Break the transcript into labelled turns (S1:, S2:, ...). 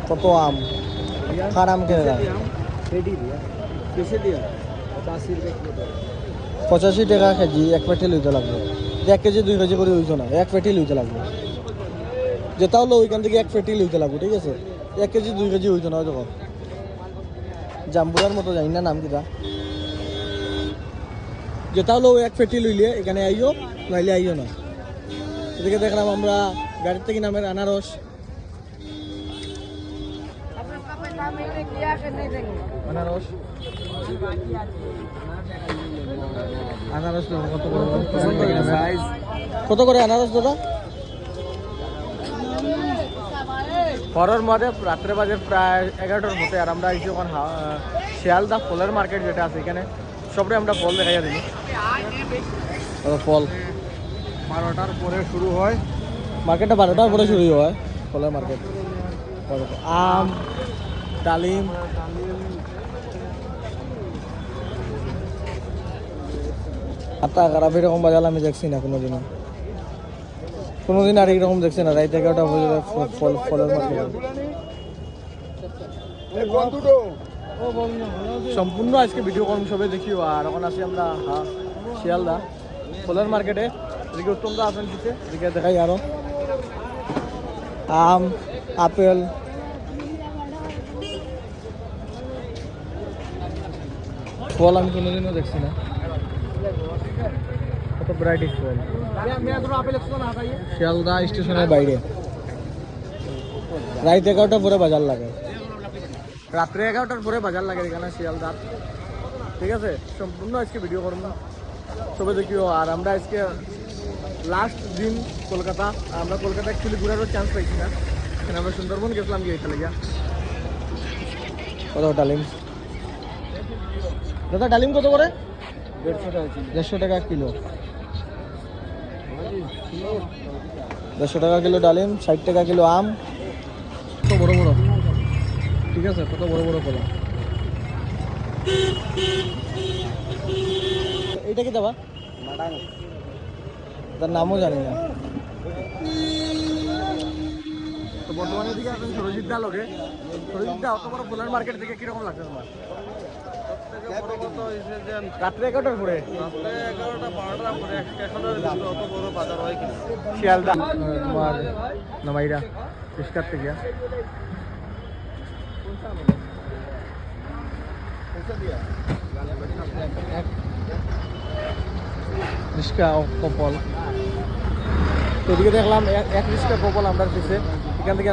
S1: কত আম কার আম কেনা 85 টাকা কেজি এক পেটি লইতে লাগবে 1 কেজি 2 কেজি করে হইতো না এক পেটি লইতে লাগবে যেটা হলো ওইখান থেকে এক পেটি লইতে লাগবে ঠিক আছে 1 কেজি 2 কেজি হইতো না যখন জাম্বুরার মতো জানি না নাম কিটা যেটা হলো এক পেটি লইলে এখানে আইও নাইলে আইও না এদিকে দেখলাম আমরা গাড়ির থেকে নামের আনারস আনারস আনারস কত করে আনারস দাদা পরের মধ্যে রাত্রে বাজে প্রায় 11টার মধ্যে আর আমরা আইছি ওখানে শিয়ালদা ফলের মার্কেট যেটা আছে এখানে সবরে আমরা ফল দেখাই দিই ফল 12টার পরে শুরু হয় মার্কেটটা 12টার পরে শুরু হয় ফলের মার্কেট আম ডালিম আটা খারাপ এরকম বাজার আমি দেখছি না কোনোদিন আর এরকম দেখছি না রাইতে 11টা বাজে ফলের মার্কেট সম্পূর্ণ আজকে ভিডিও করুন সবাই দেখিও আর এখন আসি আমরা শিয়ালদা ফলের মার্কেটে এদিকে উত্তমদা আছেন দিতে এদিকে দেখাই আরো আম আপেল ফল আমি কোনোদিনও দেখছি না কত ভ্যারাইটিস ফল শিয়ালদা স্টেশনের বাইরে রাত 11টার পরে বাজার লাগে রাত্রে 11টার পরে বাজার লাগে এখানে শিয়ালদা ঠিক আছে সম্পূর্ণ আজকে ভিডিও করবো সবাই দেখিও আর আমরা আজকে লাস্ট দিন কলকাতা আমরা কলকাতা অ্যাকচুয়ালি ঘুরারও চান্স পাইছি না এখানে আমরা সুন্দরবন গেছিলাম গিয়ে এটা লেগে কত ডালিম দাদা ডালিম কত করে 150 টাকা কিলো 150 টাকা কিলো ডালিম 60 টাকা কিলো আম কত বড় বড় ঠিক আছে কত বড় বড় কলা এইটা কি দেবা তার নামও জানি না তো বর্তমানে দিকে এখন সরজিৎদা লোকে সরজিৎদা অত বড় ফুলের মার্কেট থেকে কিরকম লাগছে তোমার রাত্রে 11টার পরে শিয়ালদা তোমার নামাইরা রিস্কার থেকে রিস্কা কপল এদিকে দেখলাম এক রিস্কা কপল আমরা দিচ্ছে এখান থেকে